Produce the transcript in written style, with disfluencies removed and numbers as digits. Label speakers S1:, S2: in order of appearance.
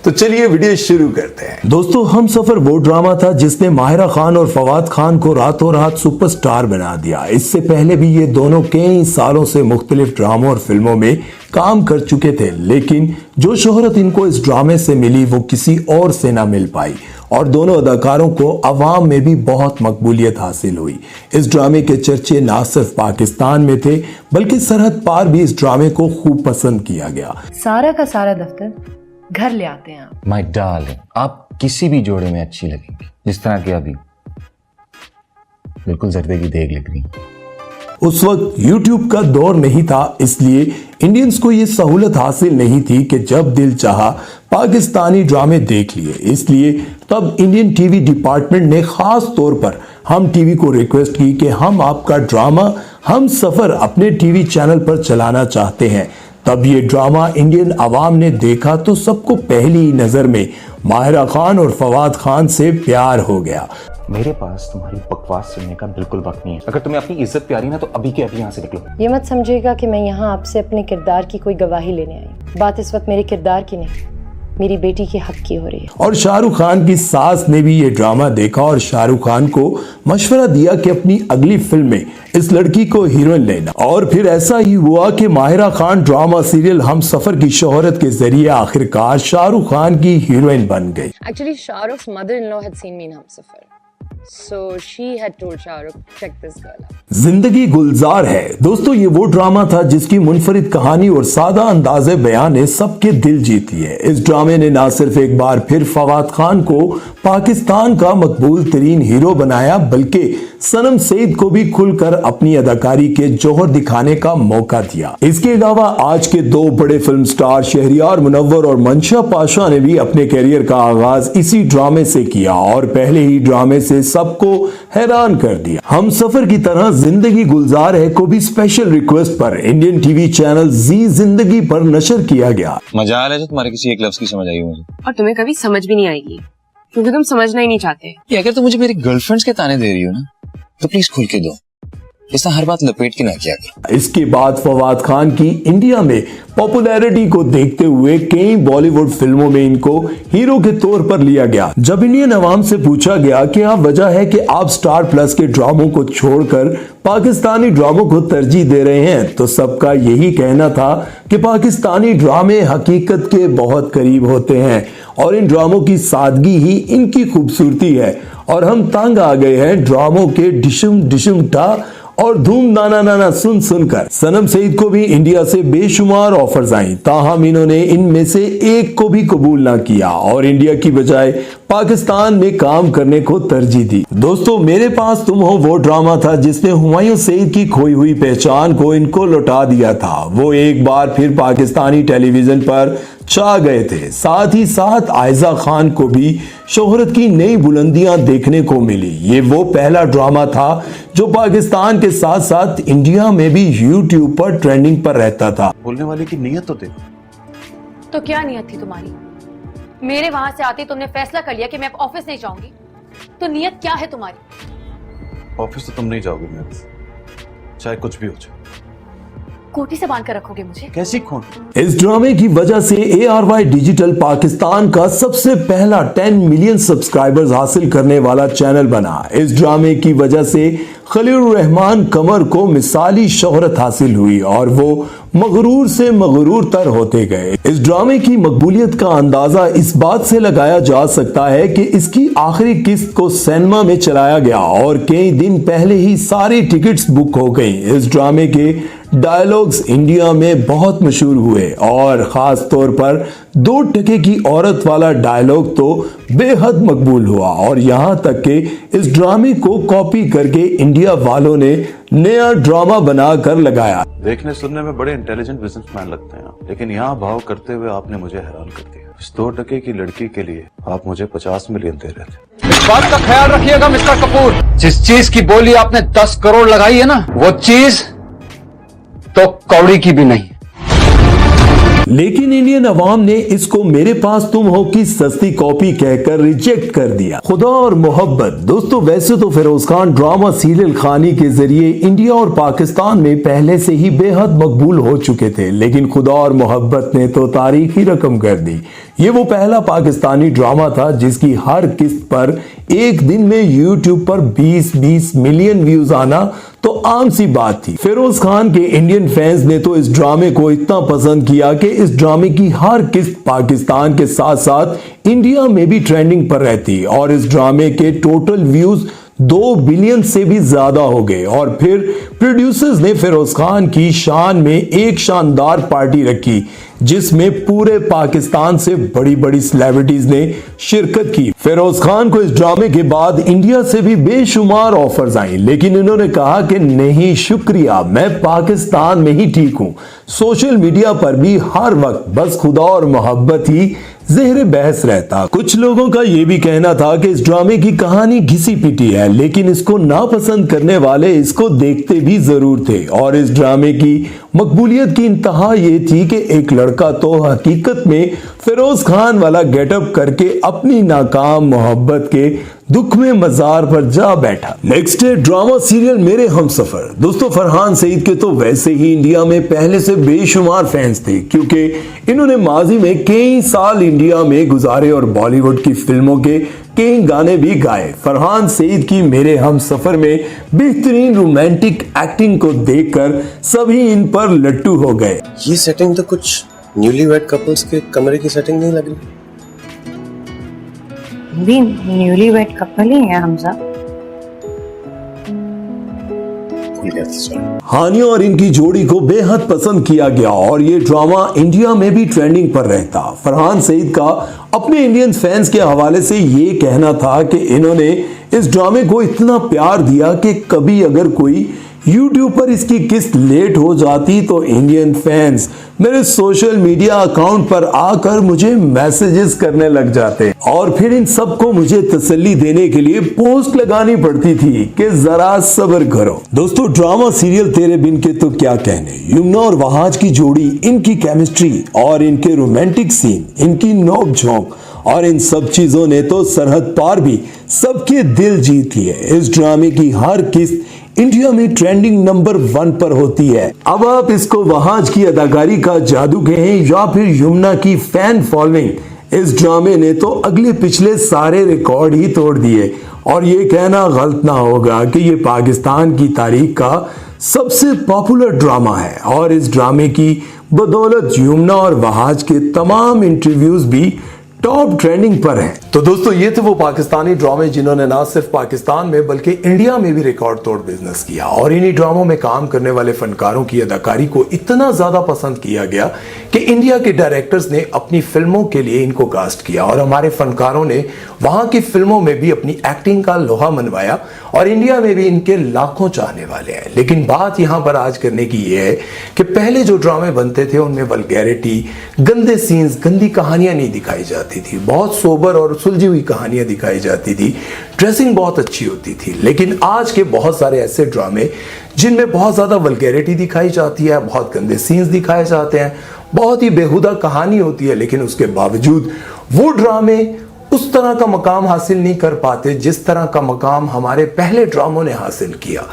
S1: तो चलिए वीडियो शुरू करते हैं। दोस्तों, हम सफर वो ड्रामा था जिसने माहिरा खान और फवाद खान को रातों रात सुपरस्टार बना दिया। इससे पहले भी ये दोनों कई सालों से मुख्तलिफ ड्रामों और फिल्मों में काम कर चुके थे, लेकिन जो शोहरत इनको इस ड्रामे से मिली वो किसी और से ना मिल पाई और दोनों अदाकारों को अवाम में भी बहुत मकबूलियत हासिल हुई। इस ड्रामे के चर्चे ना सिर्फ पाकिस्तान में थे बल्कि सरहद पार भी इस ड्रामे को खूब पसंद किया गया।
S2: सारा का सारा दफ्तर घर ले आते हैं आप।
S3: माय डार्लिंग, आप किसी भी जोड़े में अच्छी लगेंगी, जिस तरह की अभी बिल्कुल जर्दे की देग लग रही।
S1: उस वक्त YouTube का दौर नहीं था, इसलिए इंडियंस को यह सहूलत हासिल नहीं थी कि जब दिल चाहा पाकिस्तानी ड्रामे देख लिए। इसलिए तब इंडियन टीवी डिपार्टमेंट ने खास तौर पर हम टीवी को रिक्वेस्ट की कि हम आपका ड्रामा हम सफर अपने टीवी चैनल पर चलाना चाहते हैं। तब ये ड्रामा इंडियन अवाम ने देखा तो सबको पहली नजर में माहिरा खान और फवाद खान से प्यार हो गया।
S3: मेरे पास तुम्हारी बकवास सुनने का बिल्कुल वक्त नहीं है। अगर तुम्हें अपनी इज्जत प्यारी ना तो अभी के अभी यहाँ से निकलो।
S2: ये मत समझिएगा कि मैं यहाँ आपसे अपने किरदार की कोई गवाही लेने आई। बात इस वक्त मेरे किरदार की नहीं, मेरी बेटी के हक की हो रही है।
S1: और शाहरुख खान की सास ने भी ये ड्रामा देखा और शाहरुख खान को मशवरा दिया कि अपनी अगली फिल्म में इस लड़की को हीरोइन लेना। और फिर ऐसा ही हुआ कि माहिरा खान ड्रामा सीरियल हम सफर की शोहरत के जरिए आखिरकार शाहरुख खान की हीरोइन बन गई।
S4: Actually, Shahrukh's mother-in-law had seen me in Humsafar. So she had told Shahrukh, check this girl out.
S1: जिंदगी गुलजार है। दोस्तों, ये वो ड्रामा था जिसकी मुनफरिद कहानी और सादा अंदाज़े बयान ने सबके दिल जीत लिए। इस ड्रामे ने ना सिर्फ एक बार फिर फवाद खान को पाकिस्तान का मकबूल तरीन हीरो बनाया बल्कि सनम सईद को भी खुलकर अपनी अदाकारी के जौहर दिखाने का मौका दिया। इसके अलावा आज के दो बड़े फिल्म स्टार शहरियार मुनव्वर और मंशा पाशा ने भी अपने करियर का आगाज इसी ड्रामे से किया और पहले ही ड्रामे से सबको हैरान कर दिया। हम सफर की तरह जिंदगी गुलजार है को भी स्पेशल रिक्वेस्ट पर इंडियन टीवी चैनल जी जिंदगी पर नशर किया गया।
S5: मजाल है जो तुम्हारे किसी एक लफ्ज की समझ आई मुझे,
S6: और तुम्हें कभी समझ भी नहीं आएगी क्योंकि तुम समझना ही नहीं चाहते।
S5: ये अगर तुम मुझे मेरी गर्लफ्रेंड्स के ताने दे रही हो ना तो प्लीज खुल के दो, ऐसा हर बात लपेट के ना किया करो।
S1: इसके बाद फवाद खान की इंडिया में पॉपुलैरिटी को देखते हुए कई बॉलीवुड फिल्मों में इनको हीरो के तौर पर लिया गया। जब इंडियन अवाम से पूछा गया कि आप वजह है कि आप स्टार प्लस के ड्रामों को छोड़कर पाकिस्तानी ड्रामों को तरजीह दे रहे हैं तो सबका यही कहना था कि पाकिस्तानी ड्रामे हकीकत के बहुत करीब होते हैं और इन ड्रामों की सादगी ही इनकी खूबसूरती है और हम तंग आ गए हैं ड्रामों के डिशम डिशम टा और धूम नाना नाना सुन सुनकर। सनम सईद को भी इंडिया से बेशुमार ऑफर्स आई, ताहम इन्होंने इनमें से एक को भी कबूल ना किया और इंडिया की बजाय पाकिस्तान में काम करने को तरजीह दी। दोस्तों, मेरे पास तुम हो वो ड्रामा था जिसने हुमायूं सईद की खोई हुई पहचान को इनको लौटा दिया था। वो एक बार फिर पाकिस्तानी टेलीविजन पर छा गए थे। साथ ही साथ आयजा खान को भी शोहरत की नई बुलंदियां देखने को मिली। ये वो पहला ड्रामा था जो पाकिस्तान के साथ साथ इंडिया में भी YouTube पर ट्रेंडिंग पर रहता था।
S7: बोलने वाले की नीयत तो देखो।
S8: तो क्या नीयत थी तुम्हारी? मेरे वहां से आते तुमने फैसला कर लिया कि मैं अब ऑफिस नहीं जाऊंगी, तो नीयत क्या है तुम्हारी?
S7: ऑफिस तो तुम नहीं जाओगे मेरे, चाहे कुछ भी हो जाए।
S8: कोठी से बांध कर रखोगे मुझे?
S7: कैसी खून?
S1: इस ड्रामे की वजह से ARY डिजिटल पाकिस्तान का सबसे पहला 10 मिलियन सब्सक्राइबर्स हासिल करने वाला चैनल बना। इस ड्रामे की वजह से खलील रहमान कमर को मिसाली शोहरत हासिल हुई और वो मगरूर से मगरूर तर होते गए। इस ड्रामे की मकबूलियत का अंदाजा इस बात से लगाया जा सकता है कि इसकी आखिरी किस्त को सिनेमा में चलाया गया और कई दिन पहले ही सारी टिकट्स बुक हो गई। इस ड्रामे के डायलॉग्स इंडिया में बहुत मशहूर हुए और खास तौर पर 2 टके की औरत वाला डायलॉग तो बेहद मकबूल हुआ और यहाँ तक कि इस ड्रामे को कॉपी करके इंडिया वालों ने नया ड्रामा बनाकर लगाया।
S7: देखने सुनने में बड़े इंटेलिजेंट बिजनेसमैन लगते हैं, लेकिन यहाँ भाव करते हुए आपने मुझे हैरान कर दिया। इस 2 टके की लड़की के लिए आप मुझे 50 मिलियन दे रहे थे।
S9: इस बात का ख्याल रखिएगा मिस्टर कपूर, जिस चीज की बोली आपने 10 करोड़ लगाई है ना, वो चीज तो कौड़ी की भी नहीं।
S1: लेकिन इंडियन अवाम ने इसको मेरे पास तुम हो की सस्ती कॉपी कहकर रिजेक्ट कर दिया। खुदा और मोहब्बत। दोस्तों वैसे तो फिरोज खान ड्रामा सीरियल खानी के जरिए इंडिया और पाकिस्तान में पहले से ही बेहद मकबूल हो चुके थे, लेकिन खुदा और मोहब्बत ने तो तारीख ही रकम कर दी। ये वो पहला पाकिस्तानी ड्रामा था जिसकी हर किस्त पर एक दिन में यूट्यूब पर 20-20 मिलियन व्यूज आना तो आम सी बात थी। फिरोज खान के इंडियन फैंस ने तो इस ड्रामे को इतना पसंद किया कि इस ड्रामे की हर किस्त पाकिस्तान के साथ साथ इंडिया में भी ट्रेंडिंग पर रहती और इस ड्रामे के टोटल व्यूज 2 बिलियन से भी ज्यादा हो गए। और फिर प्रोड्यूसर्स ने फिरोज खान की शान में एक शानदार पार्टी रखी जिसमें पूरे पाकिस्तान से बड़ी बड़ी सेलिब्रिटीज ने शिरकत की। फिरोज खान को इस ड्रामे के बाद इंडिया से भी बेशुमार ऑफर्स आई, लेकिन इन्होंने कहा कि नहीं शुक्रिया, मैं पाकिस्तान में ही ठीक हूं। सोशल मीडिया पर भी हर वक्त बस खुदा और मोहब्बत ही ज़ेहरे बहस रहता। कुछ लोगों का यह भी कहना था कि इस ड्रामे की कहानी घिसी पिटी है, लेकिन इसको नापसंद करने वाले इसको देखते भी जरूर थे। और इस ड्रामे की मकबूलियत की इंतहा ये थी कि एक लड़का तो हकीकत में फिरोज खान वाला गेटअप करके अपनी नाकाम मोहब्बत के दुख में मजार पर जा बैठा। नेक्स्ट है ड्रामा सीरियल मेरे हमसफर। दोस्तों फरहान सईद के तो वैसे ही इंडिया में पहले से बेशुमार फैंस थे, क्योंकि इन्होंने माजी में कई साल इंडिया में गुजारे और बॉलीवुड की फिल्मों के कई गाने भी गाए। फरहान सईद की मेरे हमसफर में बेहतरीन रोमांटिक एक्टिंग को देखकर सभी इन पर लट्टू हो गए।
S10: ये सेटिंग तो कुछ न्यूलीवेड कपल्स के कमरे की सेटिंग नहीं लग रही।
S6: भी न्यूलीवेड कपल ही है हमजा।
S1: हानिया और इनकी जोड़ी को बेहद पसंद किया गया और ये ड्रामा इंडिया में भी ट्रेंडिंग पर रहता। फरहान सईद का अपने इंडियन फैंस के हवाले से ये कहना था कि इन्होंने इस ड्रामे को इतना प्यार दिया कि कभी अगर कोई YouTube पर इसकी किस्त लेट हो जाती तो इंडियन फैंस मेरे सोशल मीडिया अकाउंट पर आकर मुझे मैसेजेस करने लग जाते और फिर इन सबको मुझे तसल्ली देने के लिए पोस्ट लगानी पड़ती थी कि जरा सब्र करो। दोस्तों ड्रामा सीरियल तेरे बिन के तो क्या कहने, यमुना और वहाज की जोड़ी, इनकी केमिस्ट्री और इनके रोमांटिक सीन, इनकी नोक झोंक और इन सब चीजों ने तो सरहद पार भी सबके दिल जीत लिए। इस ड्रामे की हर किस्त इंडिया में ट्रेंडिंग नंबर 1 पर होती है। अब आप इसको वहाज की अदाकारी का जादू कहें या फिर यमुना की फैन फॉलोइंग, इस ड्रामे ने तो अगले पिछले सारे रिकॉर्ड ही तोड़ दिए। और ये कहना गलत ना होगा कि ये पाकिस्तान की तारीख का सबसे पॉपुलर ड्रामा है और इस ड्रामे की बदौलत यमुना और वहाज के तमाम इंटरव्यूज भी टॉप ट्रेंडिंग पर है। तो दोस्तों ये थे वो पाकिस्तानी ड्रामे जिन्होंने ना सिर्फ पाकिस्तान में बल्कि इंडिया में भी रिकॉर्ड तोड़ बिजनेस किया और इन्हीं ड्रामों में काम करने वाले फनकारों की अदाकारी को इतना ज्यादा पसंद किया गया कि इंडिया के डायरेक्टर्स ने अपनी फिल्मों के लिए इनको कास्ट किया और हमारे फनकारों ने वहां की फिल्मों में भी अपनी एक्टिंग का लोहा मनवाया और इंडिया में भी इनके लाखों चाहने वाले हैं। लेकिन बात यहां पर आज करने की यह है कि पहले जो ड्रामे बनते थे उनमें वल्गैरिटी, गंदे सीन्स, गंदी कहानियां नहीं दिखाई जाती थी, बहुत सोबर और सुलझी हुई कहानियां दिखाई जाती थी, ड्रेसिंग बहुत अच्छी होती थी। लेकिन आज के बहुत सारे ऐसे ड्रामे जिनमें बहुत ज्यादा वल्गैरिटी दिखाई जाती है, बहुत गंदे सीन्स दिखाए जाते हैं, बहुत ही बेहुदा कहानी होती है, लेकिन उसके बावजूद वो ड्रामे उस तरह का मकाम हासिल नहीं कर पाते जिस तरह का मकाम हमारे पहले ड्रामों ने हासिल किया।